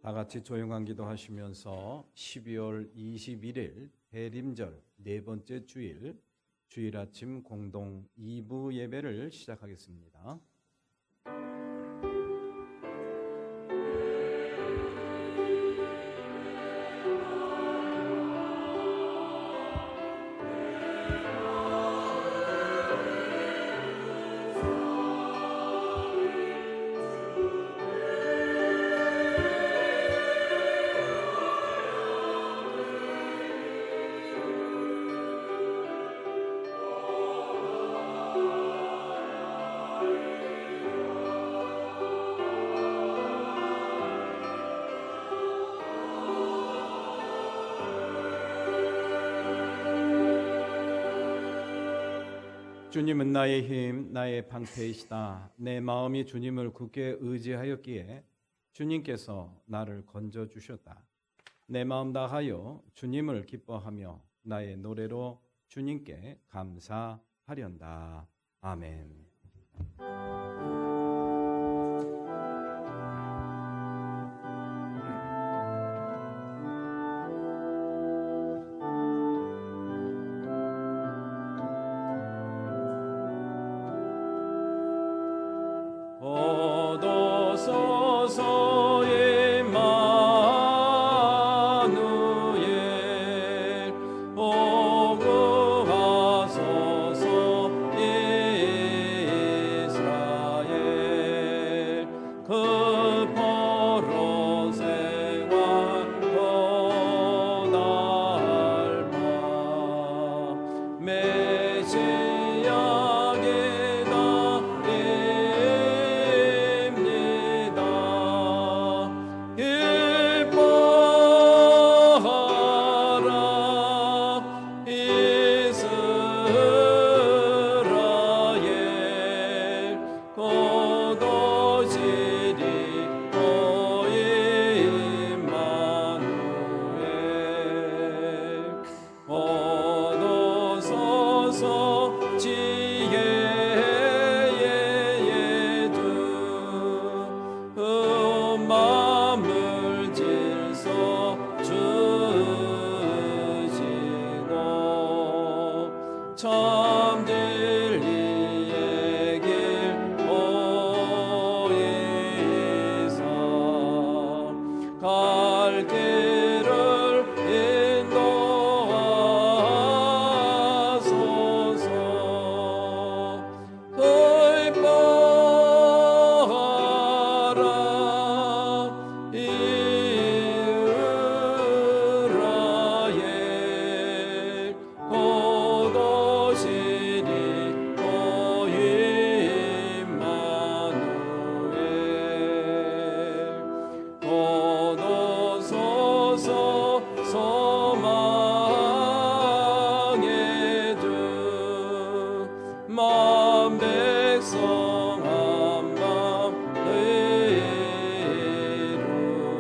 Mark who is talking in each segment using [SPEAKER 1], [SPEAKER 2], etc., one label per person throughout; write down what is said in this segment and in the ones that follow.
[SPEAKER 1] 다 같이 조용한 기도하시면서 12월 21일 대림절 네 번째 주일, 주일 아침 공동 2부 예배를 시작하겠습니다. 주님은 나의 힘, 나의 방패이시다. 내 마음이 주님을 굳게 의지하였기에 주님께서 나를 건져주셨다. 내 마음 다하여 주님을 기뻐하며 나의 노래로 주님께 감사하련다. 아멘. 얻어서서 임마누엘 오고 가소서 이스라엘 그 포로새와 고달파 메시아게다 참진리의 길 보이사 갈 길을 인도하소서 의뻐하라 이스라엘 백성 한밤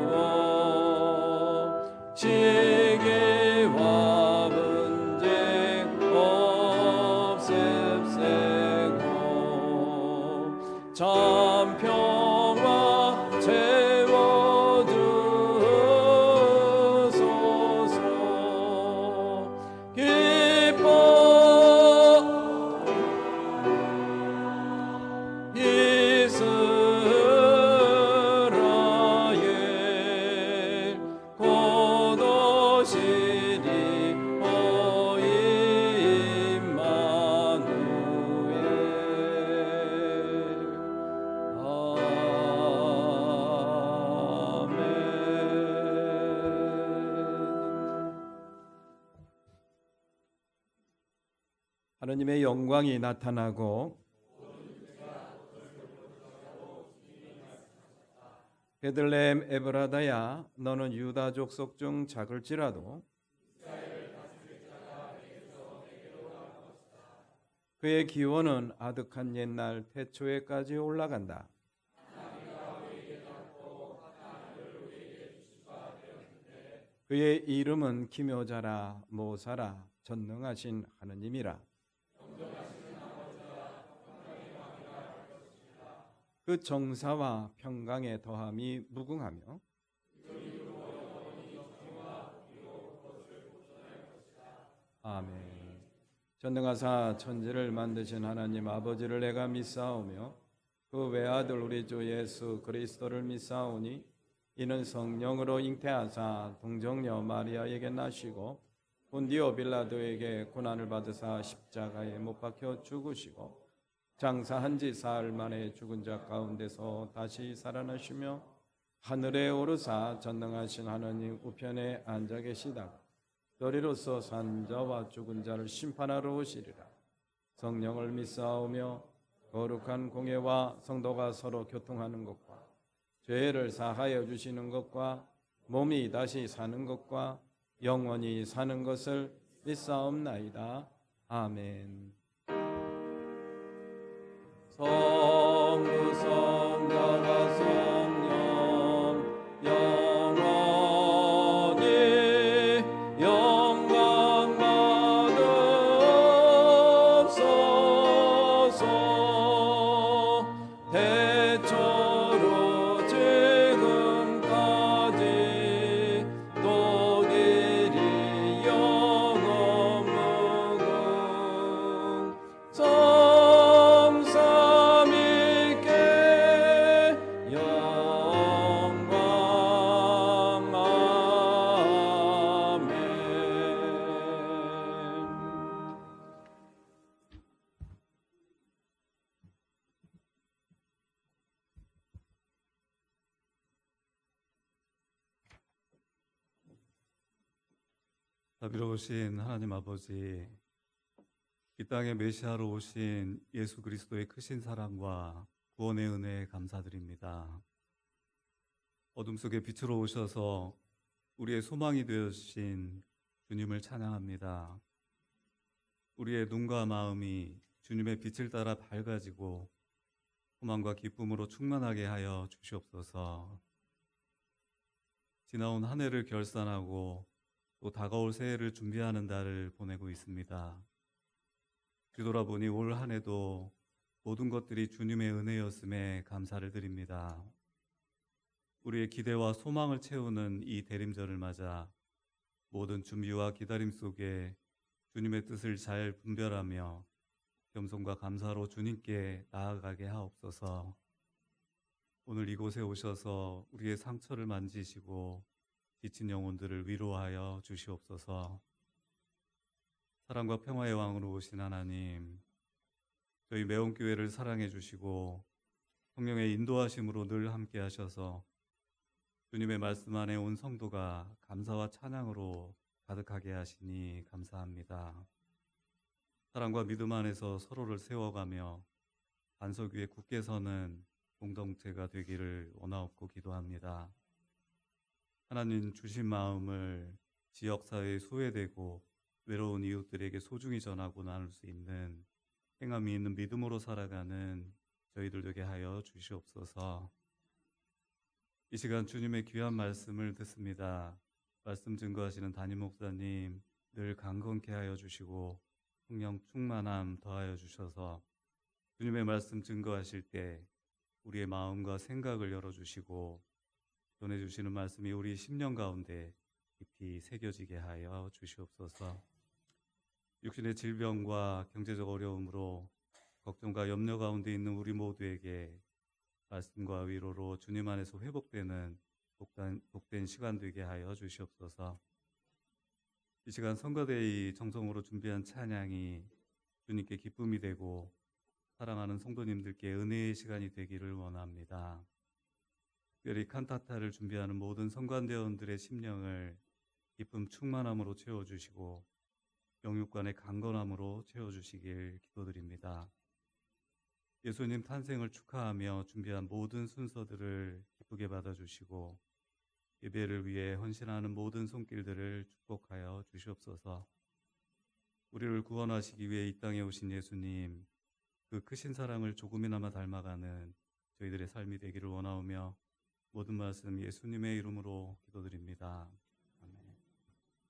[SPEAKER 1] 이루어 시기와 분쟁 없앱세고 참 평화 채워주소서 기뻐 이스라엘 곧 오시리 오 임마누엘 아멘. 하느님의 영광이 나타나고 베들레헴 에브라다야 너는 유다 족속 중 작을지라도 그의 기원은 아득한 옛날 태초에까지 올라간다. 그의 이름은 기묘자라 모사라 전능하신 하느님이라. 그 정사와 평강의 더함이 무궁하며 아멘. 전능하사 천지를 만드신 하나님 아버지를 내가 믿사오며 그 외아들 우리 주 예수 그리스도를 믿사오니 이는 성령으로 잉태하사 동정녀 마리아에게 나시고 본디오 빌라도에게 고난을 받으사 십자가에 못 박혀 죽으시고 장사한 지 사흘 만에 죽은 자 가운데서 다시 살아나시며 하늘에 오르사 전능하신 하나님 우편에 앉아 계시다가 너리로서 산 자와 죽은 자를 심판하러 오시리라. 성령을 믿사오며 거룩한 공예와 성도가 서로 교통하는 것과 죄를 사하여 주시는 것과 몸이 다시 사는 것과 영원히 사는 것을 믿사옵나이다. 아멘. 성부 성자와 성령 영원히 영광 받으옵소서. 대초로 지금까지 또 길이 영원 무궁 성삼위께 영광. 아멘.
[SPEAKER 2] 자비로우신 하나님 아버지, 이 땅에 메시아로 오신 예수 그리스도의 크신 사랑과 구원의 은혜에 감사드립니다. 어둠 속에 빛으로 오셔서 우리의 소망이 되어주신 주님을 찬양합니다. 우리의 눈과 마음이 주님의 빛을 따라 밝아지고 소망과 기쁨으로 충만하게 하여 주시옵소서. 지나온 한 해를 결산하고 또 다가올 새해를 준비하는 달을 보내고 있습니다. 뒤돌아보니 올 한 해도 모든 것들이 주님의 은혜였음에 감사를 드립니다. 우리의 기대와 소망을 채우는 이 대림절을 맞아 모든 준비와 기다림 속에 주님의 뜻을 잘 분별하며 겸손과 감사로 주님께 나아가게 하옵소서. 오늘 이곳에 오셔서 우리의 상처를 만지시고 지친 영혼들을 위로하여 주시옵소서. 사랑과 평화의 왕으로 오신 하나님, 저희 매운교회를 사랑해 주시고 성령의 인도하심으로 늘 함께 하셔서 주님의 말씀 안에 온 성도가 감사와 찬양으로 가득하게 하시니 감사합니다. 사랑과 믿음 안에서 서로를 세워가며 반석 위에 굳게 서는 공동체가 되기를 원하옵고 기도합니다. 하나님 주신 마음을 지역사회에 소외되고 외로운 이웃들에게 소중히 전하고 나눌 수 있는 행함이 있는 믿음으로 살아가는 저희들 되게 하여 주시옵소서. 이 시간 주님의 귀한 말씀을 듣습니다. 말씀 증거하시는 담임 목사님 늘 강건케 하여 주시고 성령 충만함 더하여 주셔서 주님의 말씀 증거하실 때 우리의 마음과 생각을 열어주시고 전해주시는 말씀이 우리 심령 가운데 깊이 새겨지게 하여 주시옵소서. 육신의 질병과 경제적 어려움으로 걱정과 염려 가운데 있는 우리 모두에게 말씀과 위로로 주님 안에서 회복되는 복된 시간 되게 하여 주시옵소서. 이 시간 성가대의 정성으로 준비한 찬양이 주님께 기쁨이 되고 사랑하는 성도님들께 은혜의 시간이 되기를 원합니다. 특별히 칸타타를 준비하는 모든 성관대원들의 심령을 기쁨 충만함으로 채워주시고 영육간의 강건함으로 채워주시길 기도드립니다. 예수님 탄생을 축하하며 준비한 모든 순서들을 기쁘게 받아주시고 예배를 위해 헌신하는 모든 손길들을 축복하여 주시옵소서. 우리를 구원하시기 위해 이 땅에 오신 예수님, 그 크신 사랑을 조금이나마 닮아가는 저희들의 삶이 되기를 원하오며 모든 말씀 예수님의 이름으로 기도드립니다. 아멘.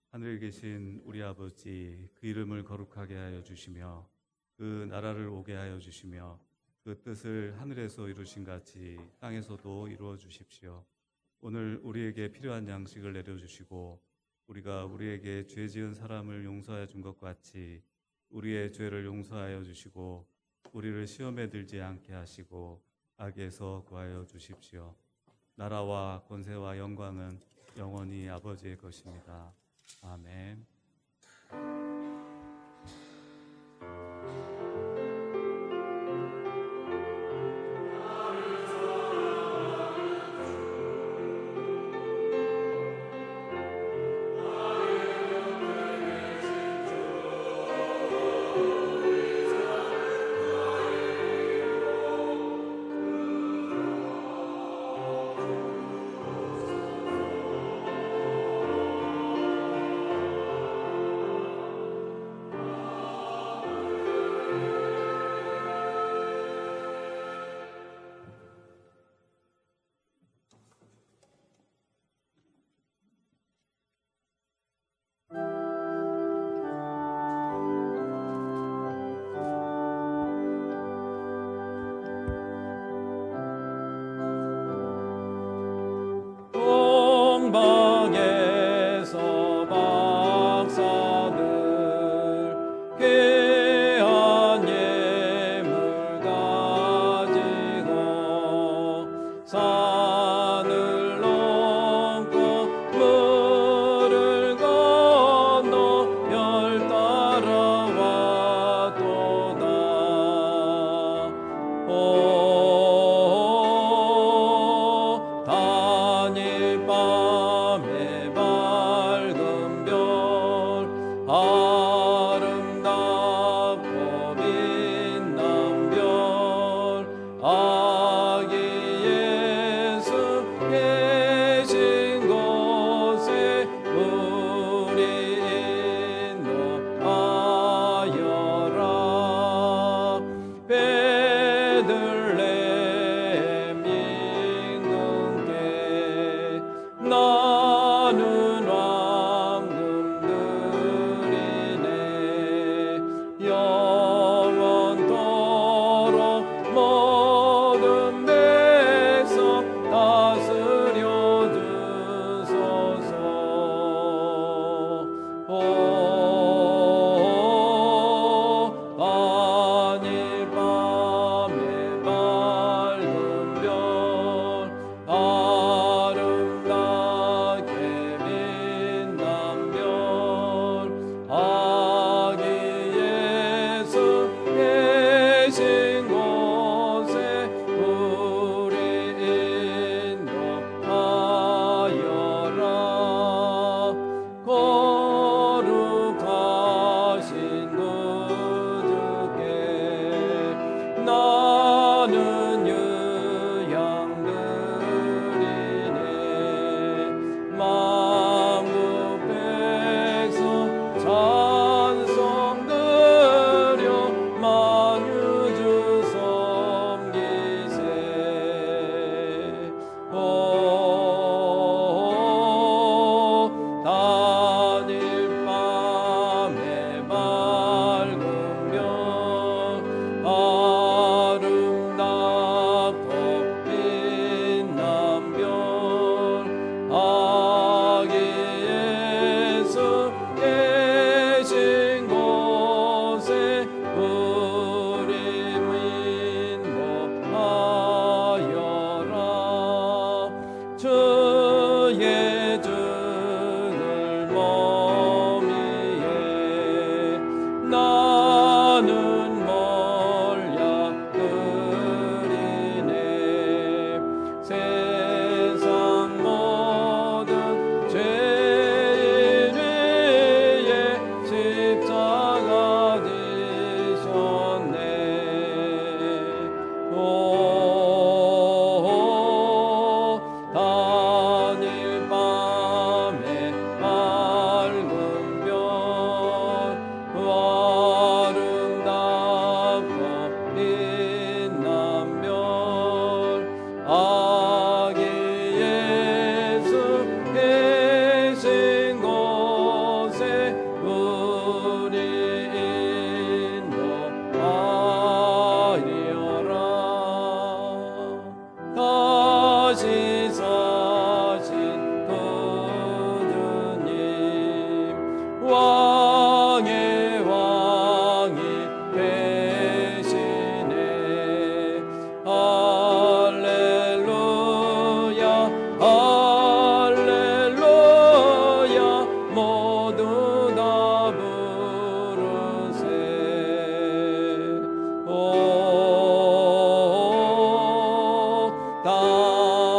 [SPEAKER 2] 하늘에 계신 우리 아버지, 그 이름을 거룩하게 하여 주시며 그 나라를 오게 하여 주시며 그 뜻을 하늘에서 이루신 같이 땅에서도 이루어 주십시오. 오늘 우리에게 필요한 양식을 내려주시고 우리가 우리에게 죄 지은 사람을 용서하여 준 것 같이 우리의 죄를 용서하여 주시고 우리를 시험에 들지 않게 하시고 악에서 구하여 주십시오. 나라와 권세와 영광은 영원히 아버지의 것입니다. 아멘.
[SPEAKER 1] 동방에서 박사들 귀한 예물 가지고 산을 넘고 물을 건너 별 따라왔도다. 단일 밤의 밝은 별 아름답고 빛난 별 아기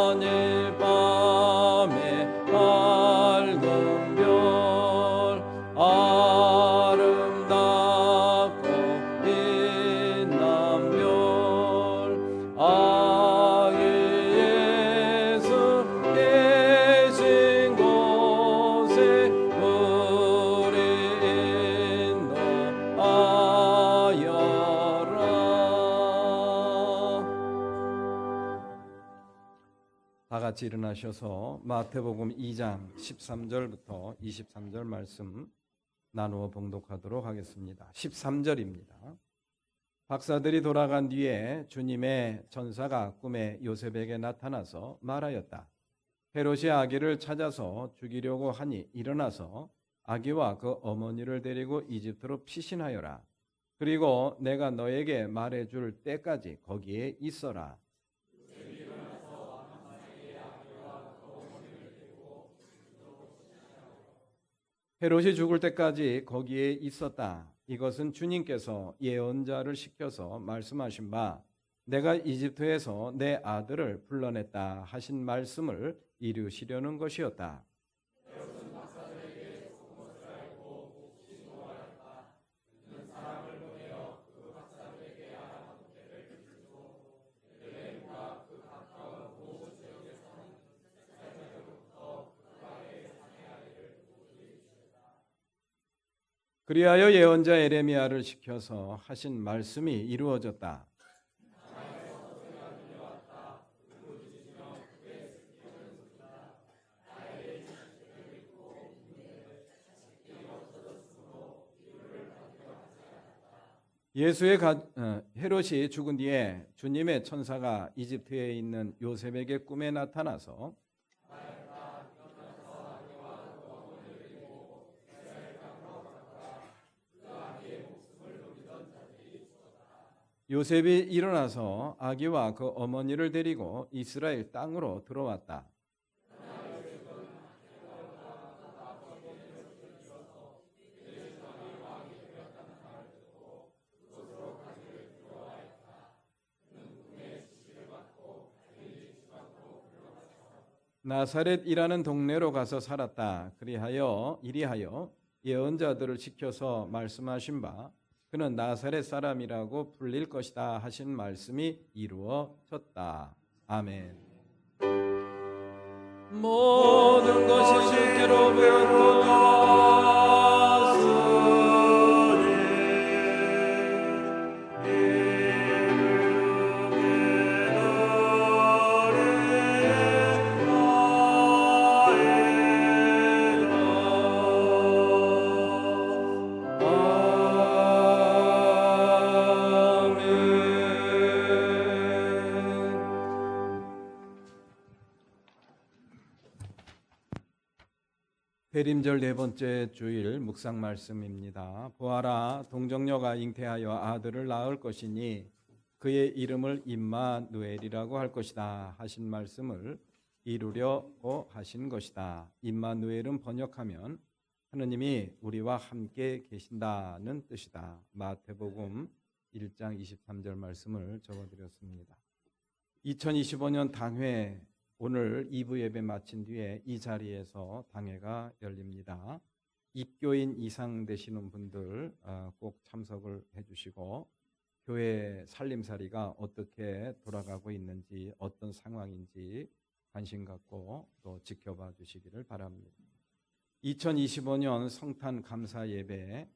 [SPEAKER 1] 만일 밤에 밝은 별 아름답고 빛난 별 아기 예수 계신 곳에 우리 인도하여라. 다 같이 일어나셔서 마태복음 2장 13절부터 23절 말씀 나누어 봉독하도록 하겠습니다. 13절입니다. 박사들이 돌아간 뒤에 주님의 천사가 꿈에 요셉에게 나타나서 말하였다. 헤롯이 아기를 찾아서 죽이려고 하니 일어나서 아기와 그 어머니를 데리고 이집트로 피신하여라. 그리고 내가 너에게 말해줄 때까지 거기에 있어라. 헤롯이 죽을 때까지 거기에 있었다. 이것은 주님께서 예언자를 시켜서 말씀하신 바 내가 이집트에서 내 아들을 불러냈다 하신 말씀을 이루시려는 것이었다. 그리하여 예언자 에레미야를 시켜서 하신 말씀이 이루어졌다. 헤롯이 죽은 뒤에 주님의 천사가 이집트에 있는 요셉에게 꿈에 나타나서 요셉이 일어나서 아기와 그 어머니를 데리고 이스라엘 땅으로 들어왔다. 나사렛이라는 동네로 가서 살았다. 이리하여 예언자들을 시켜서 말씀하신 바 그는 나사렛 사람이라고 불릴 것이다 하신 말씀이 이루어졌다. 아멘. 모든 것이 주께로 대림절 네 번째 주일 묵상 말씀입니다. 보아라, 동정녀가 잉태하여 아들을 낳을 것이니 그의 이름을 임마누엘이라고 할 것이다 하신 말씀을 이루려고 하신 것이다. 임마누엘은 번역하면 하느님이 우리와 함께 계신다는 뜻이다. 마태복음 1장 23절 말씀을 적어드렸습니다. 2025년 당회 오늘 2부 예배 마친 뒤에 이 자리에서 당회가 열립니다. 입교인 이상 되시는 분들 꼭 참석을 해주시고 교회 살림살이가 어떻게 돌아가고 있는지 어떤 상황인지 관심 갖고 또 지켜봐 주시기를 바랍니다. 2025년 성탄 감사 예배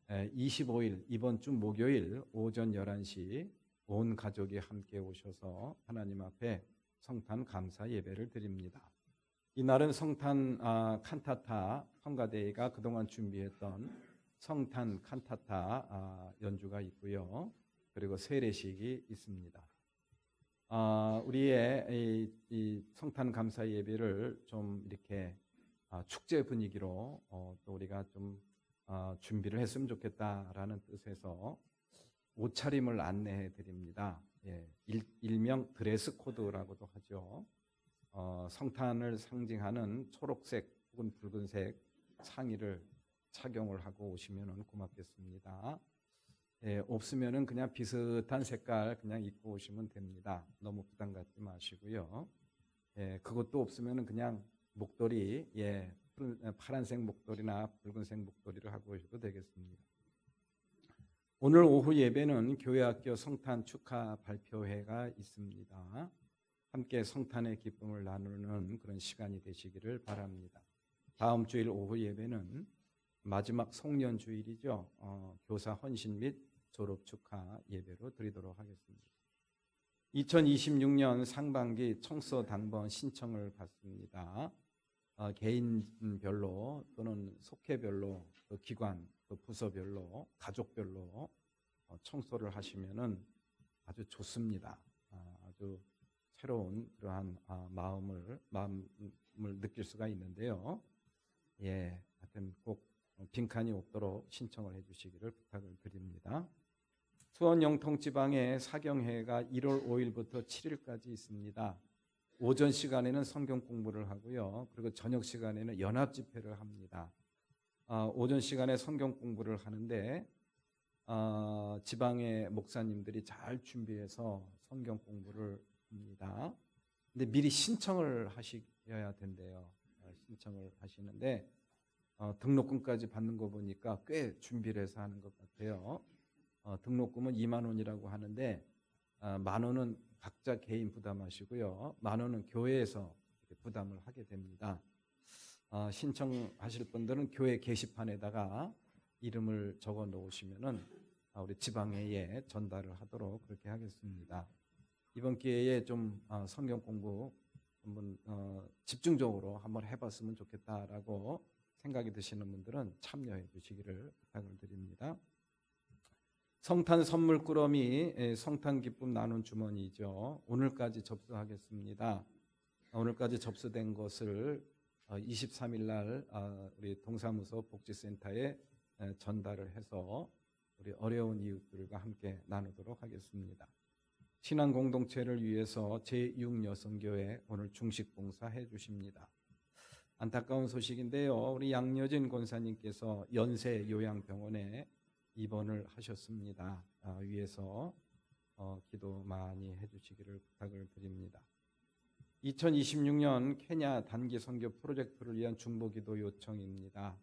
[SPEAKER 1] 25일 이번 주 목요일 오전 11시 온 가족이 함께 오셔서 하나님 앞에 성탄 감사 예배를 드립니다. 이날은 성탄 칸타타 성가대회가 그동안 준비했던 성탄 칸타타 연주가 있고요. 그리고 세례식이 있습니다. 우리의 이 성탄 감사 예배를 좀 이렇게 축제 분위기로 또 우리가 좀 준비를 했으면 좋겠다라는 뜻에서 옷차림을 안내해 드립니다. 예, 일명 드레스 코드라고도 하죠. 성탄을 상징하는 초록색 혹은 붉은색 상의를 착용을 하고 오시면 고맙겠습니다. 예, 없으면은 그냥 비슷한 색깔 그냥 입고 오시면 됩니다. 너무 부담 갖지 마시고요. 예, 그것도 없으면 그냥 목도리, 예, 파란색 목도리나 붉은색 목도리를 하고 오셔도 되겠습니다. 오늘 오후 예배는 교회학교 성탄 축하 발표회가 있습니다. 함께 성탄의 기쁨을 나누는 그런 시간이 되시기를 바랍니다. 다음 주일 오후 예배는 마지막 송년 주일이죠. 교사 헌신 및 졸업 축하 예배로 드리도록 하겠습니다. 2026년 상반기 청소 당번 신청을 받습니다. 개인별로 또는 속회별로, 또 기관, 또 부서별로, 가족별로 청소를 하시면은 아주 좋습니다. 아주 새로운 그러한 마음을 느낄 수가 있는데요. 예, 하여튼 꼭 빈칸이 없도록 신청을 해주시기를 부탁을 드립니다. 수원 영통 지방에 사경회가 1월 5일부터 7일까지 있습니다. 오전 시간에는 성경 공부를 하고요. 그리고 저녁 시간에는 연합 집회를 합니다. 오전 시간에 성경 공부를 하는데 지방의 목사님들이 잘 준비해서 성경 공부를 합니다. 근데 미리 신청을 하셔야 된대요. 신청을 하시는데 등록금까지 받는 거 보니까 꽤 준비를 해서 하는 것 같아요. 등록금은 2만 원이라고 하는데 1만 원은 각자 개인 부담하시고요. 1만 원은 교회에서 부담을 하게 됩니다. 신청하실 분들은 교회 게시판에다가 이름을 적어 놓으시면은 우리 지방회에 전달을 하도록 그렇게 하겠습니다. 이번 기회에 좀 성경 공부 한번 집중적으로 한번 해봤으면 좋겠다라고 생각이 드시는 분들은 참여해 주시기를 부탁을 드립니다. 성탄 선물 꾸러미 성탄 기쁨 나눈 주머니죠. 오늘까지 접수하겠습니다. 오늘까지 접수된 것을 23일 날 우리 동사무소 복지센터에 전달을 해서 우리 어려운 이웃들과 함께 나누도록 하겠습니다. 신앙 공동체를 위해서 제6여성교회 오늘 중식 봉사해 주십니다. 안타까운 소식인데요. 우리 양여진 권사님께서 연세 요양병원에 입원을 하셨습니다. 위에서 기도 많이 해주시기를 부탁을 드립니다. 2026년 케냐 단기 선교 프로젝트를 위한 중보기도 요청입니다.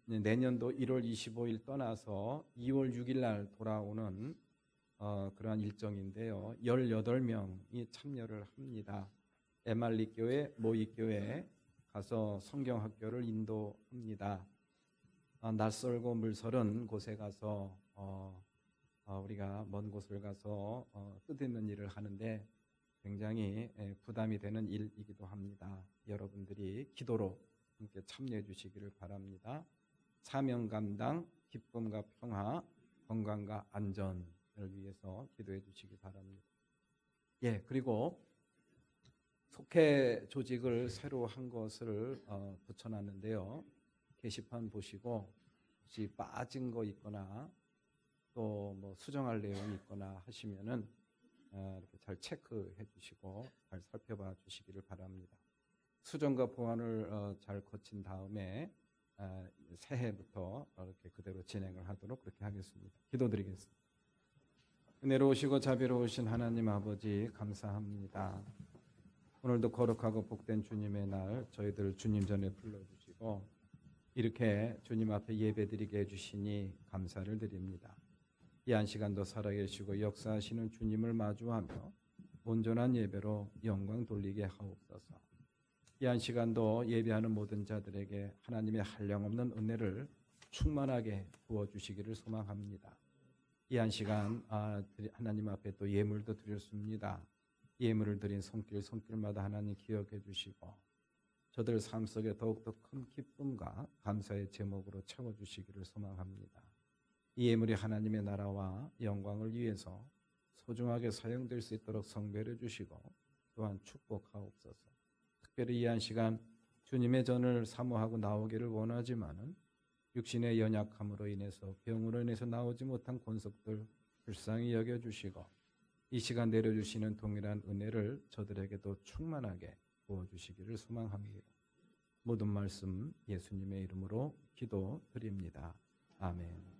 [SPEAKER 1] 내년도 1월 25일 떠나서 2월 6일 날 돌아오는 그러한 일정인데요. 18명이 참여를 합니다. 에말리 교회, 모이교회 가서 성경학교를 인도합니다. 낯설고 물설은 곳에 가서 우리가 먼 곳을 가서 뜻있는 일을 하는데 굉장히 부담이 되는 일이기도 합니다. 여러분들이 기도로 함께 참여해 주시기를 바랍니다. 사명 감당, 기쁨과 평화, 건강과 안전을 위해서 기도해 주시기 바랍니다. 예, 그리고 속회 조직을 새로 한 것을 붙여놨는데요. 게시판 보시고 혹시 빠진 거 있거나 또 뭐 수정할 내용이 있거나 하시면은 이렇게 잘 체크해 주시고 잘 살펴봐 주시기를 바랍니다. 수정과 보완을 잘 거친 다음에 새해부터 이렇게 그대로 진행을 하도록 그렇게 하겠습니다. 기도드리겠습니다. 은혜로우시고 자비로우신 하나님 아버지 감사합니다. 오늘도 거룩하고 복된 주님의 날 저희들 주님 전에 불러주시고 이렇게 주님 앞에 예배드리게 해주시니 감사를 드립니다. 이 한 시간도 살아계시고 역사하시는 주님을 마주하며 온전한 예배로 영광 돌리게 하옵소서. 이 한 시간도 예배하는 모든 자들에게 하나님의 한량없는 은혜를 충만하게 부어주시기를 소망합니다. 이 한 시간 하나님 앞에 또 예물도 드렸습니다. 예물을 드린 손길마다 하나님 기억해 주시고 저들 삶 속에 더욱더 큰 기쁨과 감사의 제목으로 채워주시기를 소망합니다. 이 예물이 하나님의 나라와 영광을 위해서 소중하게 사용될 수 있도록 성별해 주시고 또한 축복하옵소서. 특별히 이 한 시간 주님의 전을 사모하고 나오기를 원하지만은 육신의 연약함으로 인해서 병으로 인해서 나오지 못한 권속들 불쌍히 여겨주시고 이 시간 내려주시는 동일한 은혜를 저들에게도 충만하게 부어주시기를 소망합니다. 모든 말씀 예수님의 이름으로 기도드립니다. 아멘.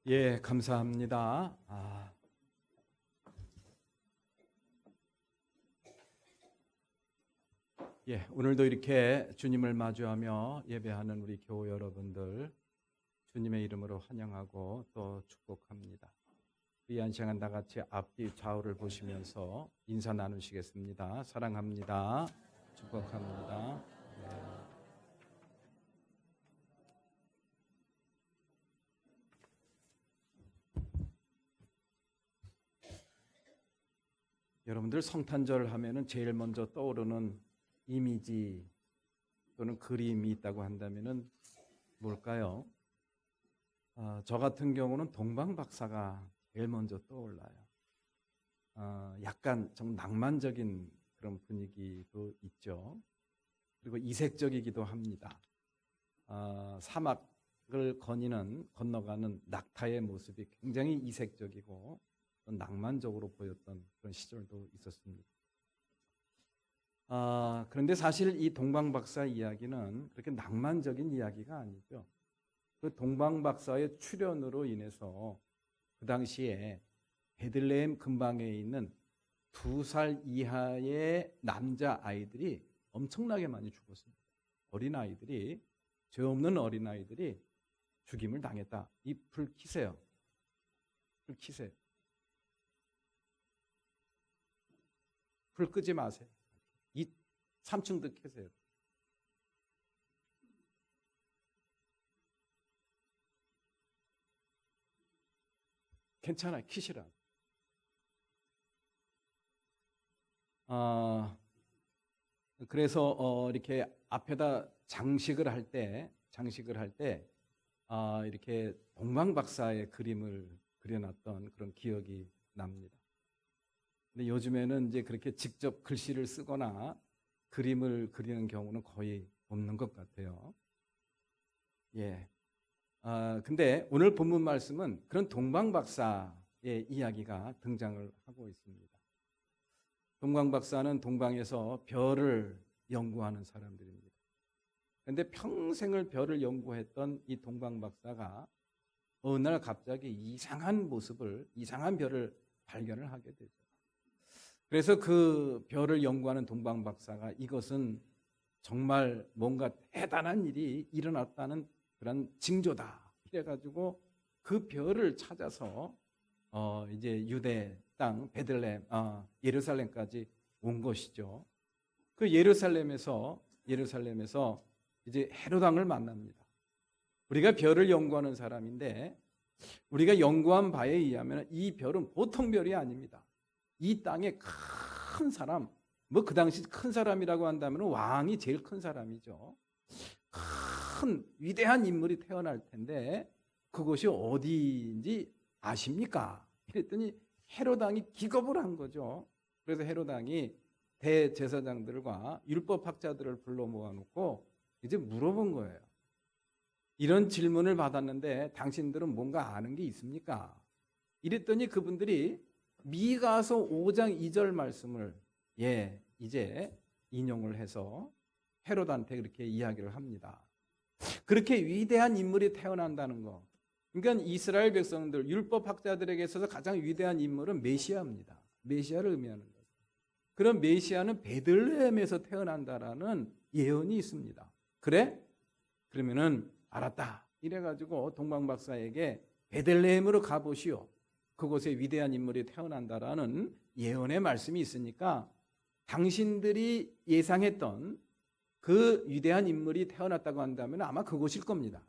[SPEAKER 1] 예, 감사합니다. 예, 오늘도 이렇게 주님을 마주하며 예배하는 우리 교우 여러분들 주님의 이름으로 환영하고 또 축복합니다. 이 한 시간 다 같이 앞뒤 좌우를 보시면서 인사 나누시겠습니다. 사랑합니다. 축복합니다. 네. 여러분들 성탄절 하면은 제일 먼저 떠오르는 이미지 또는 그림이 있다고 한다면은 뭘까요? 저 같은 경우는 동방박사가 제일 먼저 떠올라요. 약간 좀 낭만적인 그런 분위기도 있죠. 그리고 이색적이기도 합니다. 사막을 건너가는 낙타의 모습이 굉장히 이색적이고 낭만적으로 보였던 그런 시절도 있었습니다. 그런데 사실 이 동방박사 이야기는 그렇게 낭만적인 이야기가 아니죠. 그 동방박사의 출현으로 인해서 그 당시에 베들레헴 근방에 있는 2살 이하의 남자아이들이 엄청나게 많이 죽었습니다. 어린아이들이, 죄 없는 어린아이들이 죽임을 당했다. 이 불 켜세요. 불 켜세요. 불 끄지 마세요. 이 3층도 켜세요. 괜찮아요. 키시라. 그래서 이렇게 앞에다 장식을 할 때 이렇게 동방박사의 그림을 그려놨던 그런 기억이 납니다. 근데 요즘에는 이제 그렇게 직접 글씨를 쓰거나 그림을 그리는 경우는 거의 없는 것 같아요. 예. 근데 오늘 본문 말씀은 그런 동방박사의 이야기가 등장을 하고 있습니다. 동방박사는 동방에서 별을 연구하는 사람들입니다. 그런데 평생을 별을 연구했던 이 동방박사가 어느 날 갑자기 이상한 별을 발견을 하게 되죠. 그래서 그 별을 연구하는 동방박사가 이것은 정말 뭔가 대단한 일이 일어났다는 그런 징조다. 이래가지고 그 별을 찾아서 이제 유대 땅 베들레헴, 예루살렘까지 온 것이죠. 그 예루살렘에서 이제 헤롯 왕을 만납니다. 우리가 별을 연구하는 사람인데 우리가 연구한 바에 의하면 이 별은 보통 별이 아닙니다. 이 땅에 큰 사람, 뭐 그 당시 큰 사람이라고 한다면 왕이 제일 큰 사람이죠. 큰 위대한 인물이 태어날 텐데 그곳이 어디인지 아십니까? 그랬더니 헤롯 왕이 기겁을 한 거죠. 그래서 헤롯 왕이 대제사장들과 율법학자들을 불러 모아놓고 이제 물어본 거예요. 이런 질문을 받았는데 당신들은 뭔가 아는 게 있습니까? 이랬더니 그분들이 미가서 5장 2절 말씀을 이제 인용을 해서 헤롯한테 그렇게 이야기를 합니다. 그렇게 위대한 인물이 태어난다는 거. 그러니까 이스라엘 백성들, 율법학자들에게 있어서 가장 위대한 인물은 메시아입니다. 메시아를 의미하는 거예요. 그런 메시아는 베들레헴에서 태어난다라는 예언이 있습니다. 그래? 그러면은 알았다. 이래가지고 동방박사에게 베들레헴으로 가보시오. 그곳에 위대한 인물이 태어난다라는 예언의 말씀이 있으니까 당신들이 예상했던 그 위대한 인물이 태어났다고 한다면 아마 그곳일 겁니다.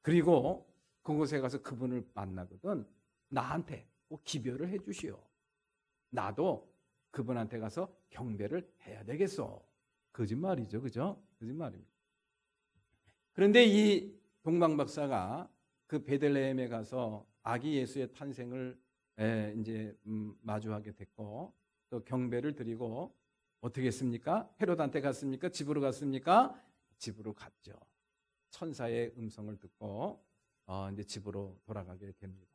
[SPEAKER 1] 그리고 그곳에 가서 그분을 만나거든 나한테 꼭 기별을 해 주시오. 나도 그분한테 가서 경배를 해야 되겠어. 거짓말이죠. 그죠? 거짓말입니다. 그런데 이 동방박사가 그 베들레헴에 가서 아기 예수의 탄생을 이제 마주하게 됐고 또 경배를 드리고 어떻게 했습니까? 헤롯한테 갔습니까? 집으로 갔습니까? 집으로 갔죠. 천사의 음성을 듣고 이제 집으로 돌아가게 됩니다.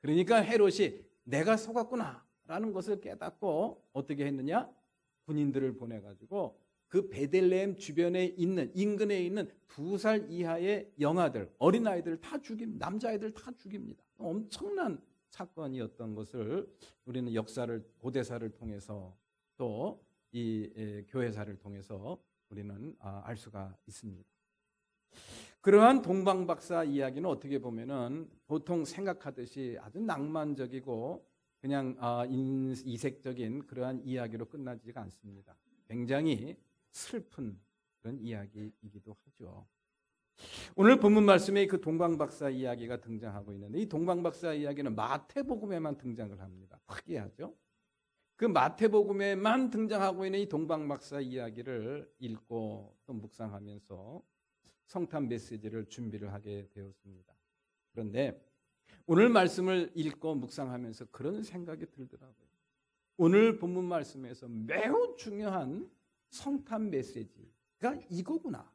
[SPEAKER 1] 그러니까 헤롯이 내가 속았구나라는 것을 깨닫고 어떻게 했느냐? 군인들을 보내가지고 그 베들레헴 주변에 있는 인근에 있는 2살 이하의 영아들, 어린아이들 다 죽입니다. 남자아이들 다 죽입니다. 엄청난 사건이었던 것을 우리는 역사를 고대사를 통해서 또 이 교회사를 통해서 우리는 알 수가 있습니다. 그러한 동방박사 이야기는 어떻게 보면은 보통 생각하듯이 아주 낭만적이고 그냥 이색적인 그러한 이야기로 끝나지가 않습니다. 굉장히 슬픈 그런 이야기이기도 하죠. 오늘 본문 말씀에 그 동방박사 이야기가 등장하고 있는데 이 동방박사 이야기는 마태복음에만 등장을 합니다. 특이하죠. 그 마태복음에만 등장하고 있는 이 동방박사 이야기를 읽고 또 묵상하면서 성탄 메시지를 준비를 하게 되었습니다. 그런데 오늘 말씀을 읽고 묵상하면서 그런 생각이 들더라고요. 오늘 본문 말씀에서 매우 중요한 성탄 메시지가 이거구나.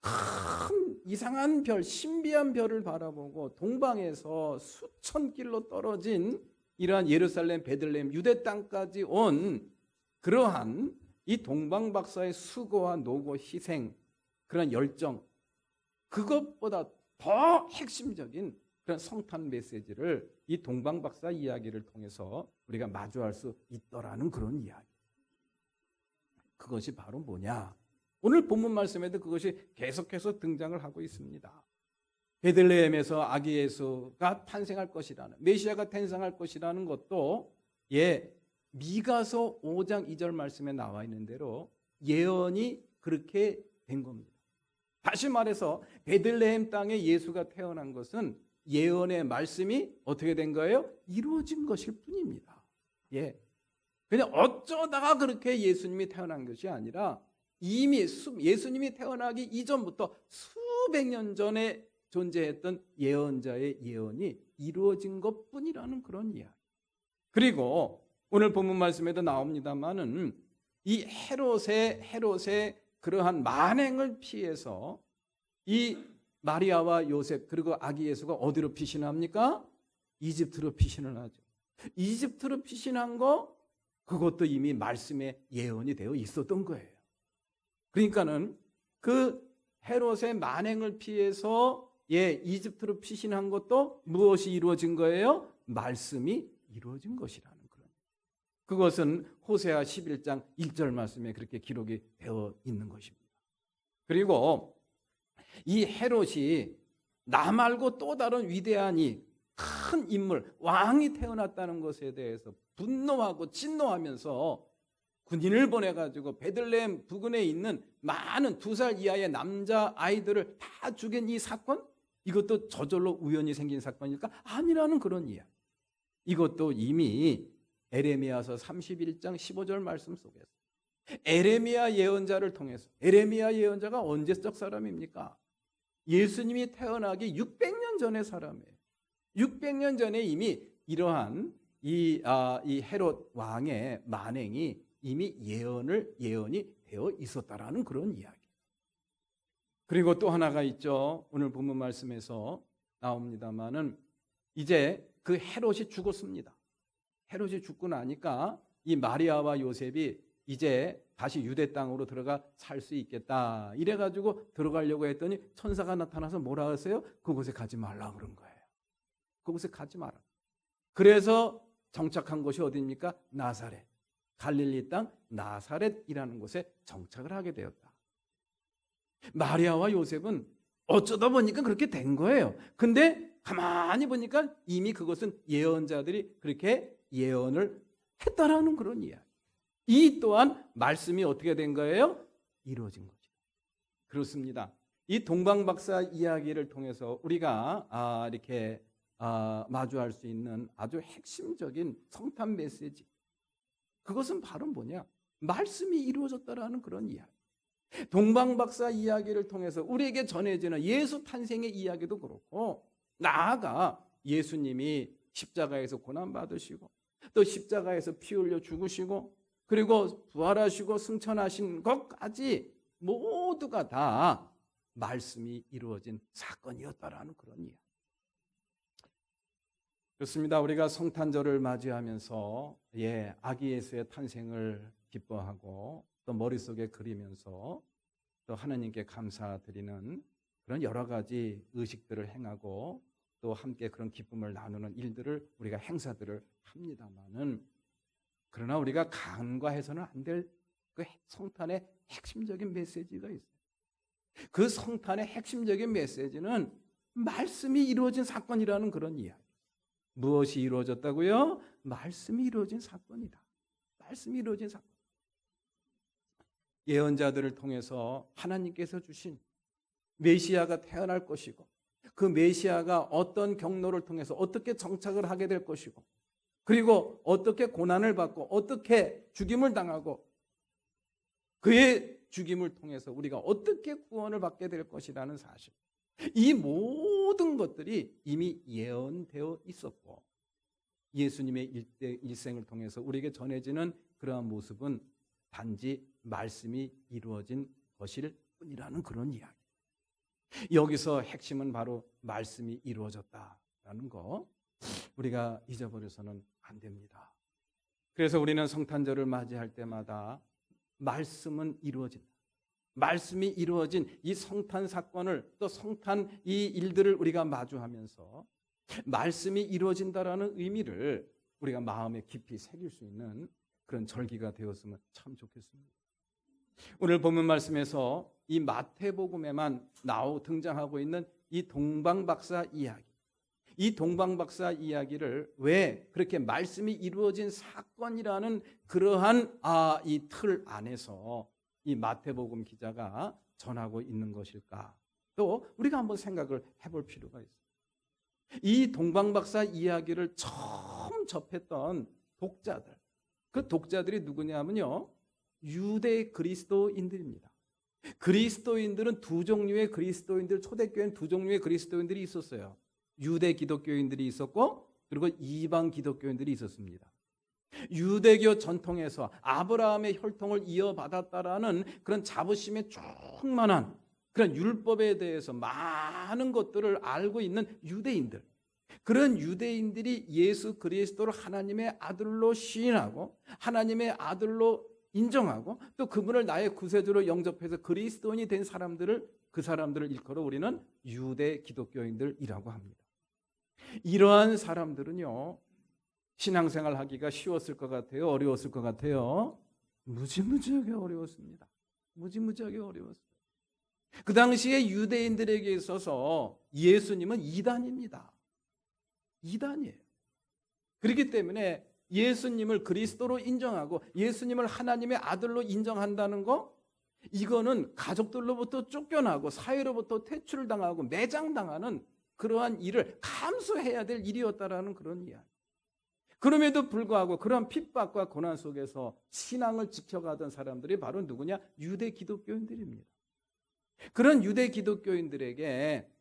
[SPEAKER 1] 큰 이상한 별, 신비한 별을 바라보고 동방에서 수천 길로 떨어진 이러한 예루살렘, 베들레헴, 유대 땅까지 온 그러한 이 동방박사의 수고와 노고, 희생, 그런 열정, 그것보다 더 핵심적인 그런 성탄 메시지를 이 동방박사 이야기를 통해서 우리가 마주할 수 있더라는 그런 이야기. 그것이 바로 뭐냐? 오늘 본문 말씀에도 그것이 계속해서 등장을 하고 있습니다. 베들레헴에서 아기 예수가 탄생할 것이라는, 메시아가 탄생할 것이라는 것도 미가서 5장 2절 말씀에 나와 있는 대로 예언이 그렇게 된 겁니다. 다시 말해서 베들레헴 땅에 예수가 태어난 것은 예언의 말씀이 어떻게 된 거예요? 이루어진 것일 뿐입니다. 그냥 어쩌다가 그렇게 예수님이 태어난 것이 아니라 이미 예수님이 태어나기 이전부터 수백 년 전에 존재했던 예언자의 예언이 이루어진 것뿐이라는 그런 이야기. 그리고 오늘 본문 말씀에도 나옵니다만은 이 헤롯의 그러한 만행을 피해서 이 마리아와 요셉 그리고 아기 예수가 어디로 피신합니까? 이집트로 피신을 하죠. 이집트로 피신한 거 그것도 이미 말씀에 예언이 되어 있었던 거예요. 그러니까는 그 헤롯의 만행을 피해서 이집트로 피신한 것도 무엇이 이루어진 거예요? 말씀이 이루어진 것이라는 그런. 그것은 호세아 11장 1절 말씀에 그렇게 기록이 되어 있는 것입니다. 그리고 이 헤롯이 나 말고 또 다른 위대한 큰 인물, 왕이 태어났다는 것에 대해서 분노하고 진노하면서 군인을 보내가지고 베들레헴 부근에 있는 많은 2살 이하의 남자 아이들을 다 죽인 이 사건, 이것도 저절로 우연히 생긴 사건일까? 아니라는 그런 이야기. 이것도 이미 에레미야서 31장 15절 말씀 속에서 에레미야 예언자를 통해서, 에레미야 예언자가 언제적 사람입니까? 예수님이 태어나기 600년 전의 사람이에요. 600년 전에 이미 이러한 이 헤롯 왕의 만행이 이미 예언이 되어 있었다라는 그런 이야기. 그리고 또 하나가 있죠. 오늘 본문 말씀에서 나옵니다만은 이제 그 헤롯이 죽었습니다. 헤롯이 죽고 나니까 이 마리아와 요셉이 이제 다시 유대 땅으로 들어가 살 수 있겠다. 이래가지고 들어가려고 했더니 천사가 나타나서 뭐라 하세요? 그곳에 가지 말라 그런 거예요. 그곳에 가지 마라. 그래서 정착한 곳이 어디입니까? 나사렛. 갈릴리 땅 나사렛이라는 곳에 정착을 하게 되었다. 마리아와 요셉은 어쩌다 보니까 그렇게 된 거예요. 근데 가만히 보니까 이미 그것은 예언자들이 그렇게 예언을 했다라는 그런 이야기. 이 또한 말씀이 어떻게 된 거예요? 이루어진 거죠. 그렇습니다. 이 동방박사 이야기를 통해서 우리가 이렇게 마주할 수 있는 아주 핵심적인 성탄 메시지, 그것은 바로 뭐냐? 말씀이 이루어졌다라는 그런 이야기. 동방박사 이야기를 통해서 우리에게 전해지는 예수 탄생의 이야기도 그렇고, 나아가 예수님이 십자가에서 고난받으시고 또 십자가에서 피 흘려 죽으시고 그리고 부활하시고 승천하신 것까지 모두가 다 말씀이 이루어진 사건이었다라는 그런 이야기. 그렇습니다. 우리가 성탄절을 맞이하면서 아기 예수의 탄생을 기뻐하고 또 머릿속에 그리면서 또 하나님께 감사드리는 그런 여러 가지 의식들을 행하고 또 함께 그런 기쁨을 나누는 일들을 우리가 행사들을 합니다만은, 그러나 우리가 간과해서는 안 될 그 성탄의 핵심적인 메시지가 있어요. 그 성탄의 핵심적인 메시지는 말씀이 이루어진 사건이라는 그런 이야기. 무엇이 이루어졌다고요? 말씀이 이루어진 사건이다. 말씀이 이루어진 사건. 예언자들을 통해서 하나님께서 주신 메시아가 태어날 것이고 그 메시아가 어떤 경로를 통해서 어떻게 정착을 하게 될 것이고 그리고 어떻게 고난을 받고 어떻게 죽임을 당하고 그의 죽임을 통해서 우리가 어떻게 구원을 받게 될 것이라는 사실, 이 모든 것들이 이미 예언되어 있었고 예수님의 일생을 통해서 우리에게 전해지는 그러한 모습은 단지 말씀이 이루어진 것일 뿐이라는 그런 이야기. 여기서 핵심은 바로 말씀이 이루어졌다라는 거, 우리가 잊어버려서는 안 됩니다. 그래서 우리는 성탄절을 맞이할 때마다 말씀은 이루어진다. 말씀이 이루어진 이 성탄 사건을, 또 성탄 이 일들을 우리가 마주하면서 말씀이 이루어진다라는 의미를 우리가 마음에 깊이 새길 수 있는 그런 절기가 되었으면 참 좋겠습니다. 오늘 본문 말씀에서 이 마태복음에만 등장하고 있는 이 동방박사 이야기, 이 동방박사 이야기를 왜 그렇게 말씀이 이루어진 사건이라는 그러한 이 틀 안에서 이 마태복음 기자가 전하고 있는 것일까? 또 우리가 한번 생각을 해볼 필요가 있어요. 이 동방박사 이야기를 처음 접했던 독자들, 그 독자들이 누구냐면요, 유대 그리스도인들입니다. 그리스도인들은 두 종류의 그리스도인들, 초대교회는 두 종류의 그리스도인들이 있었어요. 유대 기독교인들이 있었고 그리고 이방 기독교인들이 있었습니다. 유대교 전통에서 아브라함의 혈통을 이어받았다라는 그런 자부심에 충만한 그런 율법에 대해서 많은 것들을 알고 있는 유대인들, 그런 유대인들이 예수 그리스도를 하나님의 아들로 시인하고 하나님의 아들로 인정하고 또 그분을 나의 구세주로 영접해서 그리스도인이 된 사람들을, 그 사람들을 일컬어 우리는 유대 기독교인들이라고 합니다. 이러한 사람들은요, 신앙생활 하기가 쉬웠을 것 같아요? 어려웠을 것 같아요? 무지무지하게 어려웠습니다. 무지무지하게 어려웠어요. 그 당시에 유대인들에게 있어서 예수님은 이단입니다. 이단이에요. 그렇기 때문에 예수님을 그리스도로 인정하고 예수님을 하나님의 아들로 인정한다는 거, 이거는 가족들로부터 쫓겨나고 사회로부터 퇴출당하고 매장당하는 그러한 일을 감수해야 될 일이었다라는 그런 이야기. 그럼에도 불구하고 그런 핍박과 고난 속에서 신앙을 지켜가던 사람들이 바로 누구냐? 유대 기독교인들입니다. 그런 유대 기독교인들에게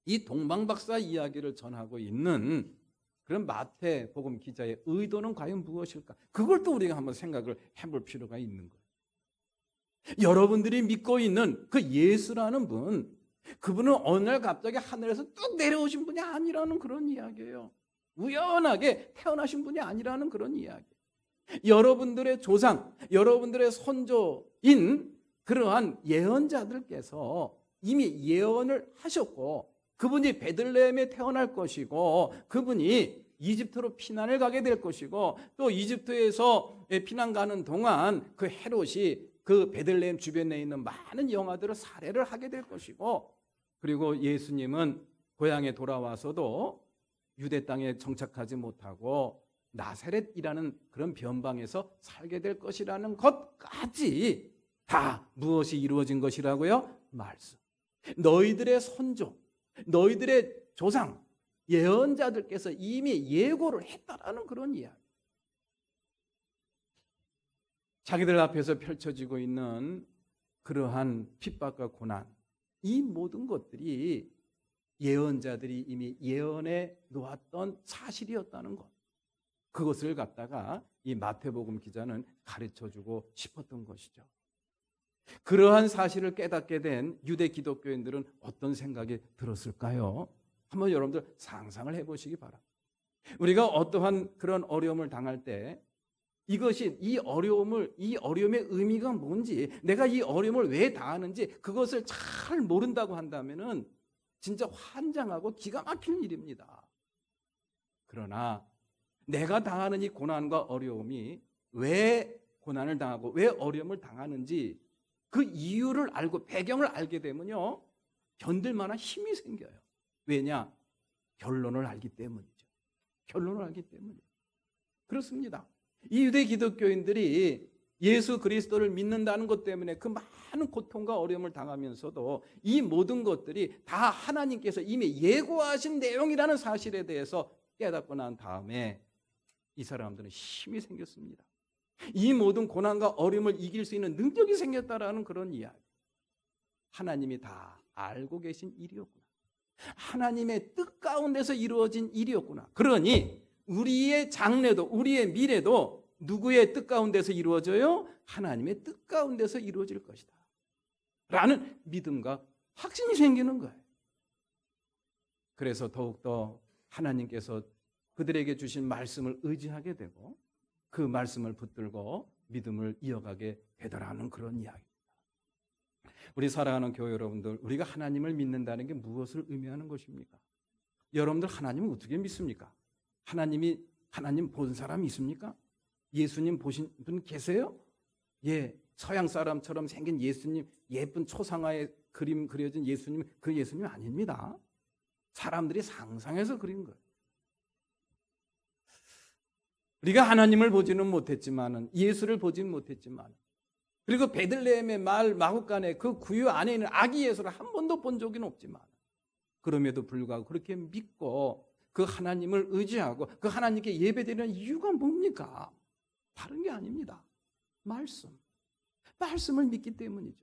[SPEAKER 1] 이 동방박사 이야기를 전하고 있는 그런 마태복음 기자의 의도는 과연 무엇일까? 그걸 또 우리가 한번 생각을 해볼 필요가 있는 거예요. 여러분들이 믿고 있는 그 예수라는 분, 그분은 어느 날 갑자기 하늘에서 뚝 내려오신 분이 아니라는 그런 이야기예요. 우연하게 태어나신 분이 아니라는 그런 이야기. 여러분들의 조상, 여러분들의 선조인 그러한 예언자들께서 이미 예언을 하셨고, 그분이 베들레헴에 태어날 것이고, 그분이 이집트로 피난을 가게 될 것이고, 또 이집트에서 피난 가는 동안 그 헤롯이 그 베들레헴 주변에 있는 많은 영아들을 살해를 하게 될 것이고, 그리고 예수님은 고향에 돌아와서도 유대 땅에 정착하지 못하고 나사렛이라는 그런 변방에서 살게 될 것이라는 것까지 다 무엇이 이루어진 것이라고요? 말씀. 너희들의 선조, 너희들의 조상, 예언자들께서 이미 예고를 했다라는 그런 이야기. 자기들 앞에서 펼쳐지고 있는 그러한 핍박과 고난, 이 모든 것들이 예언자들이 이미 예언해 놓았던 사실이었다는 것. 그것을 갖다가 이 마태복음 기자는 가르쳐주고 싶었던 것이죠. 그러한 사실을 깨닫게 된 유대 기독교인들은 어떤 생각이 들었을까요? 한번 여러분들 상상을 해보시기 바랍니다. 우리가 어떠한 그런 어려움을 당할 때 이것이 이 어려움의 의미가 뭔지, 내가 이 어려움을 왜 당하는지 그것을 잘 모른다고 한다면은 진짜 환장하고 기가 막히는 일입니다. 그러나 내가 당하는 이 고난과 어려움이 왜 고난을 당하고 왜 어려움을 당하는지 그 이유를 알고 배경을 알게 되면요, 견딜 만한 힘이 생겨요. 왜냐? 결론을 알기 때문이죠. 결론을 알기 때문이에요. 그렇습니다. 이 유대 기독교인들이 예수 그리스도를 믿는다는 것 때문에 그 많은 고통과 어려움을 당하면서도 이 모든 것들이 다 하나님께서 이미 예고하신 내용이라는 사실에 대해서 깨닫고 난 다음에 이 사람들은 힘이 생겼습니다. 이 모든 고난과 어려움을 이길 수 있는 능력이 생겼다라는 그런 이야기. 하나님이 다 알고 계신 일이었구나. 하나님의 뜻 가운데서 이루어진 일이었구나. 그러니 우리의 장래도 우리의 미래도 누구의 뜻 가운데서 이루어져요? 하나님의 뜻 가운데서 이루어질 것이다 라는 믿음과 확신이 생기는 거예요. 그래서 더욱더 하나님께서 그들에게 주신 말씀을 의지하게 되고 그 말씀을 붙들고 믿음을 이어가게 되더라는 그런 이야기입니다. 우리 사랑하는 교회 여러분들, 우리가 하나님을 믿는다는 게 무엇을 의미하는 것입니까? 여러분들 하나님을 어떻게 믿습니까? 하나님 본 사람이 있습니까? 예수님 보신 분 계세요? 예, 서양 사람처럼 생긴 예수님, 예쁜 초상화에 그림 그려진 예수님, 그 예수님 아닙니다. 사람들이 상상해서 그린 거예요. 우리가 하나님을 보지는 못했지만, 예수를 보지는 못했지만, 그리고 베들레헴의 마을 마구간에 그 구유 안에 있는 아기 예수를 한 번도 본 적은 없지만, 그럼에도 불구하고 그렇게 믿고 그 하나님을 의지하고 그 하나님께 예배드리는 이유가 뭡니까? 다른 게 아닙니다. 말씀을 믿기 때문이죠.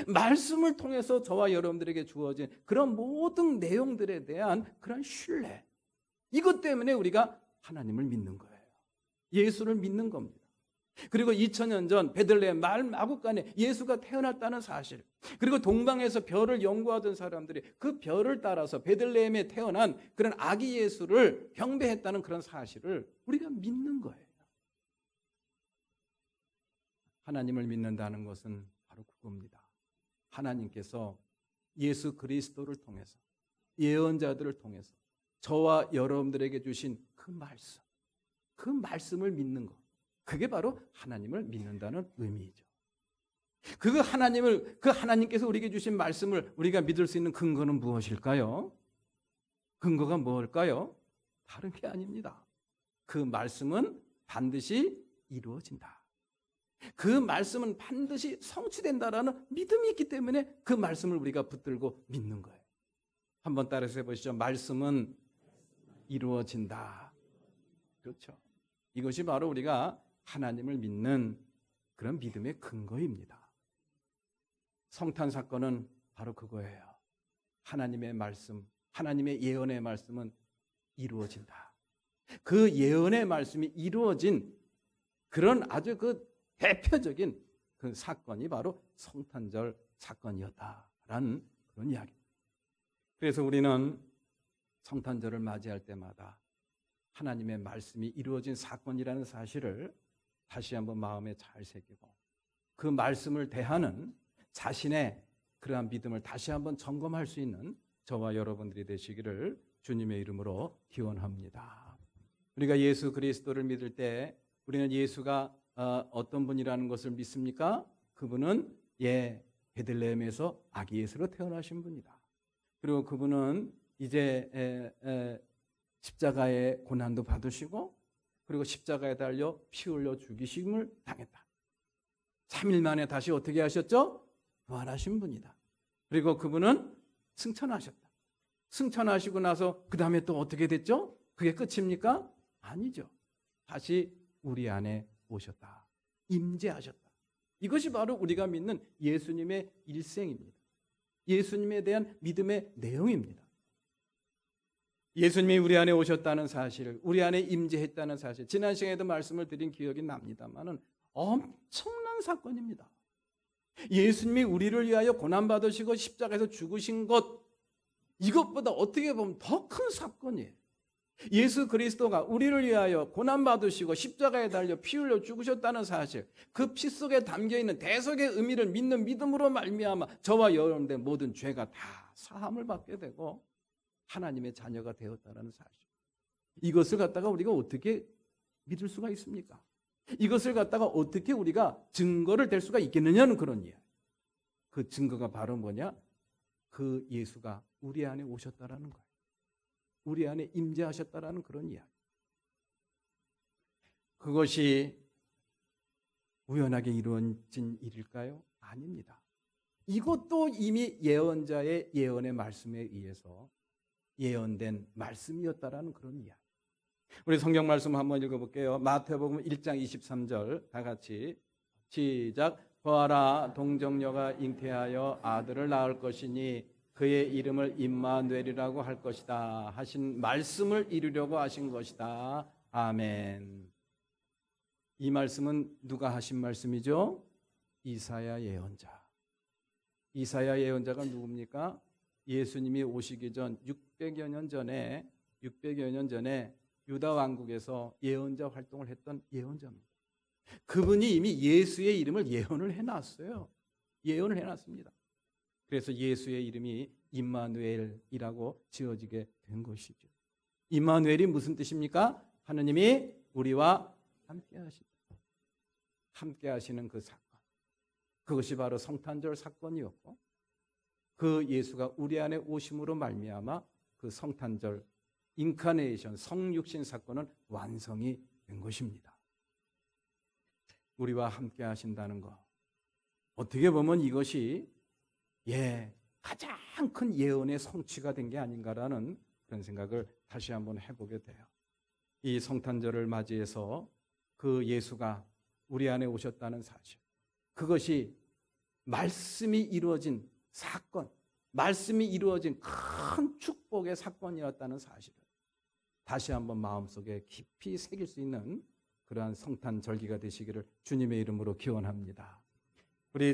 [SPEAKER 1] 말씀을 통해서 저와 여러분들에게 주어진 그런 모든 내용들에 대한 그런 신뢰, 이것 때문에 우리가 하나님을 믿는 거예요. 예수를 믿는 겁니다. 그리고 2000년 전 베들레헴 마을 마구간에 예수가 태어났다는 사실, 그리고 동방에서 별을 연구하던 사람들이 그 별을 따라서 베들레헴에 태어난 그런 아기 예수를 경배했다는 그런 사실을 우리가 믿는 거예요. 하나님을 믿는다는 것은 바로 그겁니다. 하나님께서 예수 그리스도를 통해서, 예언자들을 통해서 저와 여러분들에게 주신 그 말씀, 그 말씀을 믿는 것. 그게 바로 하나님을 믿는다는 의미이죠. 그 하나님께서 우리에게 주신 말씀을 우리가 믿을 수 있는 근거는 무엇일까요? 근거가 뭘까요? 다른 게 아닙니다. 그 말씀은 반드시 이루어진다. 그 말씀은 반드시 성취된다라는 믿음이 있기 때문에 그 말씀을 우리가 붙들고 믿는 거예요. 한번 따라서 해보시죠. 말씀은 이루어진다. 그렇죠. 이것이 바로 우리가 하나님을 믿는 그런 믿음의 근거입니다. 성탄 사건은 바로 그거예요. 하나님의 말씀, 하나님의 예언의 말씀은 이루어진다. 그 예언의 말씀이 이루어진 그런 아주 그 대표적인 그 사건이 바로 성탄절 사건이었다라는 그런 이야기입니다. 그래서 우리는 성탄절을 맞이할 때마다 하나님의 말씀이 이루어진 사건이라는 사실을 다시 한번 마음에 잘 새기고 그 말씀을 대하는 자신의 그러한 믿음을 다시 한번 점검할 수 있는 저와 여러분들이 되시기를 주님의 이름으로 기원합니다. 우리가 예수 그리스도를 믿을 때 우리는 예수가 어떤 분이라는 것을 믿습니까? 그분은 베들레헴에서 아기 예수로 태어나신 분이다. 그리고 그분은 이제 십자가의 고난도 받으시고 그리고 십자가에 달려 피 흘려 죽이심을 당했다. 3일 만에 다시 어떻게 하셨죠? 부활하신 분이다. 그리고 그분은 승천하셨다. 승천하시고 나서 그 다음에 또 어떻게 됐죠? 그게 끝입니까? 아니죠. 다시 우리 안에 오셨다. 임재하셨다. 이것이 바로 우리가 믿는 예수님의 일생입니다. 예수님에 대한 믿음의 내용입니다. 예수님이 우리 안에 오셨다는 사실, 우리 안에 임재했다는 사실, 지난 시간에도 말씀을 드린 기억이 납니다만은 엄청난 사건입니다. 예수님이 우리를 위하여 고난받으시고 십자가에서 죽으신 것, 이것보다 어떻게 보면 더 큰 사건이에요. 예수 그리스도가 우리를 위하여 고난받으시고 십자가에 달려 피 흘려 죽으셨다는 사실, 그 피 속에 담겨있는 대속의 의미를 믿는 믿음으로 말미암아 저와 여러분들의 모든 죄가 다 사함을 받게 되고 하나님의 자녀가 되었다는 사실, 이것을 갖다가 우리가 어떻게 믿을 수가 있습니까? 이것을 갖다가 어떻게 우리가 증거를 댈 수가 있겠느냐는 그런 이야기. 그 증거가 바로 뭐냐? 그 예수가 우리 안에 오셨다라는 거예요. 우리 안에 임재하셨다라는 그런 이야기. 그것이 우연하게 이루어진 일일까요? 아닙니다. 이것도 이미 예언자의 예언의 말씀에 의해서 예언된 말씀이었다라는 그런 이야기. 우리 성경 말씀 한번 읽어볼게요. 마태복음 1장 23절 다 같이 시작. 보아라, 동정녀가 잉태하여 아들을 낳을 것이니 그의 이름을 임마누엘이라고 할 것이다 하신 말씀을 이루려고 하신 것이다. 아멘. 이 말씀은 누가 하신 말씀이죠? 이사야 예언자. 이사야 예언자가 누굽니까? 예수님이 오시기 전 600여 년 전에 유다 왕국에서 예언자 활동을 했던 예언자입니다. 그분이 이미 예수의 이름을 예언을 해놨어요. 예언을 해놨습니다. 그래서 예수의 이름이 임마누엘이라고 지어지게 된 것이죠. 임마누엘이 무슨 뜻입니까? 하느님이 우리와 함께 하시는 그 사건. 그것이 바로 성탄절 사건이었고 그 예수가 우리 안에 오심으로 말미암아 그 성탄절 인카네이션 성육신 사건은 완성이 된 것입니다. 우리와 함께 하신다는 것, 어떻게 보면 이것이 가장 큰 예언의 성취가 된 게 아닌가라는 그런 생각을 다시 한번 해보게 돼요. 이 성탄절을 맞이해서 그 예수가 우리 안에 오셨다는 사실, 그것이 말씀이 이루어진 사건, 말씀이 이루어진 큰 축복의 사건이었다는 사실을 다시 한번 마음속에 깊이 새길 수 있는 그러한 성탄절기가 되시기를 주님의 이름으로 기원합니다.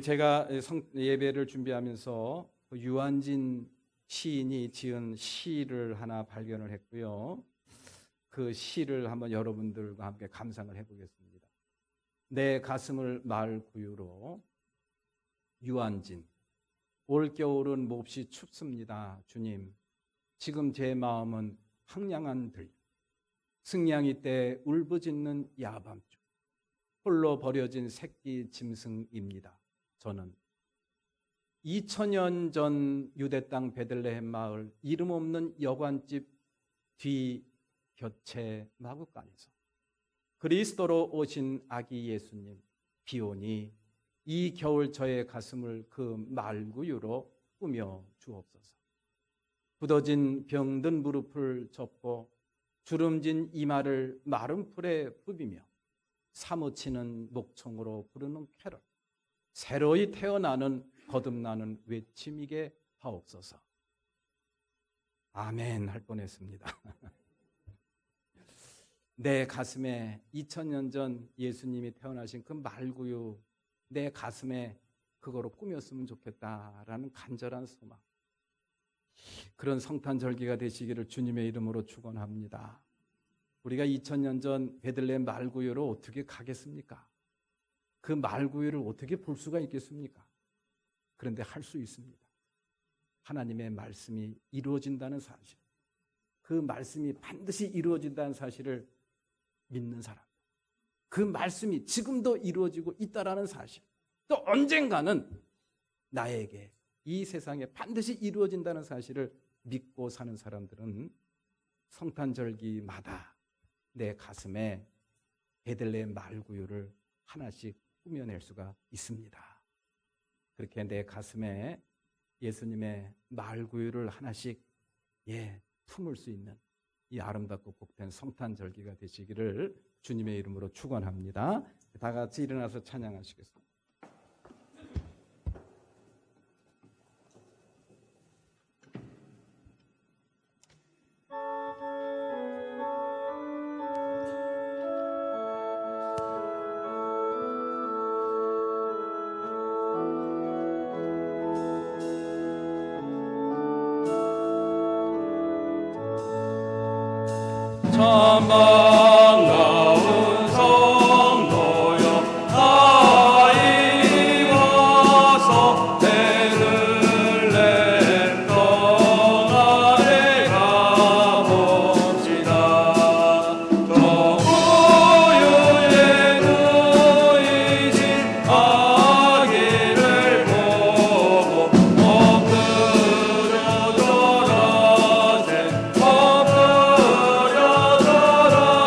[SPEAKER 1] 제가 예배를 준비하면서 유한진 시인이 지은 시를 하나 발견을 했고요. 그 시를 한번 여러분들과 함께 감상을 해보겠습니다. 내 가슴을 말 구유로 유한진. 올겨울은 몹시 춥습니다. 주님, 지금 제 마음은 황량한 들. 승냥이 때 울부짖는 야밤중, 홀로 버려진 새끼 짐승입니다. 저는 2000년 전 유대 땅 베들레헴 마을 이름 없는 여관집 뒤 곁에 마구간에서 그리스도로 오신 아기 예수님 비오니 이 겨울 저의 가슴을 그 말구유로 꾸며 주옵소서. 굳어진 병든 무릎을 접고 주름진 이마를 마른 풀에 부비며 사무치는 목청으로 부르는 캐럴, 새로이 태어나는 거듭나는 외침이게 하옵소서. 아멘 할 뻔했습니다. 내 가슴에 2000년 전 예수님이 태어나신 그 말구유, 내 가슴에 그거로 꾸몄으면 좋겠다라는 간절한 소망, 그런 성탄절기가 되시기를 주님의 이름으로 축원합니다. 우리가 2000년 전 베들레헴 말구유로 어떻게 가겠습니까? 그 말구유를 어떻게 볼 수가 있겠습니까? 그런데 할 수 있습니다. 하나님의 말씀이 이루어진다는 사실, 그 말씀이 반드시 이루어진다는 사실을 믿는 사람, 그 말씀이 지금도 이루어지고 있다는 사실, 또 언젠가는 나에게 이 세상에 반드시 이루어진다는 사실을 믿고 사는 사람들은 성탄절기마다 내 가슴에 베들레헴 말구유를 하나씩 꾸며낼 수가 있습니다. 그렇게 내 가슴에 예수님의 말구유를 하나씩 품을 수 있는 이 아름답고 복된 성탄절기가 되시기를 주님의 이름으로 축원합니다. 다 같이 일어나서 찬양하시겠습니다. 참 반가운 성도여 나이 와서 베들레헴 떠나래 가봅시다. 저 우유에 누이신 아기를 보고 엎드려 절하세 엎드려 절하세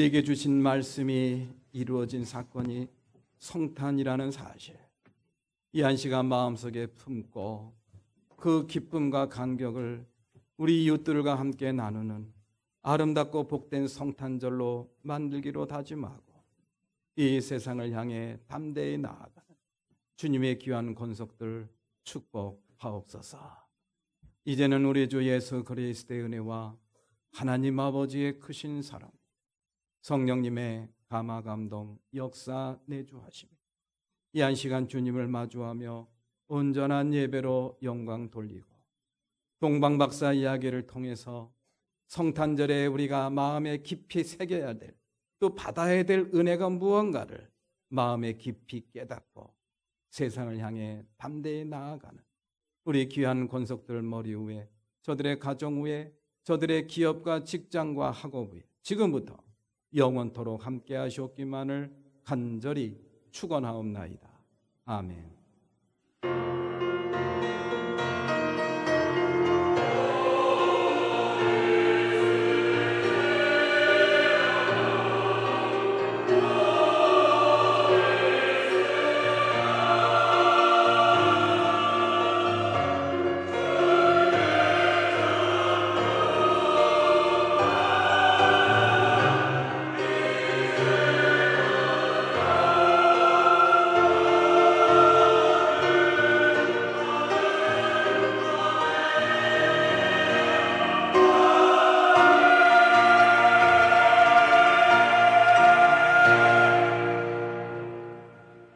[SPEAKER 1] 우리에게 주신 말씀이 이루어진 사건이 성탄이라는 사실, 이 한 시간 마음속에 품고 그 기쁨과 감격을 우리 이웃들과 함께 나누는 아름답고 복된 성탄절로 만들기로 다짐하고 이 세상을 향해 담대히 나아가는 주님의 귀한 권속들 축복하옵소서. 이제는 우리 주 예수 그리스도의 은혜와 하나님 아버지의 크신 사랑, 성령님의 감화 감동 역사 내주하시며 이 한 시간 주님을 마주하며 온전한 예배로 영광 돌리고 동방박사 이야기를 통해서 성탄절에 우리가 마음에 깊이 새겨야 될, 또 받아야 될 은혜가 무언가를 마음에 깊이 깨닫고 세상을 향해 담대히 나아가는 우리 귀한 권속들 머리 위에, 저들의 가정 위에, 저들의 기업과 직장과 학업 위에 지금부터 영원토록 함께 하시옵기만을 간절히 축원하옵나이다. 아멘.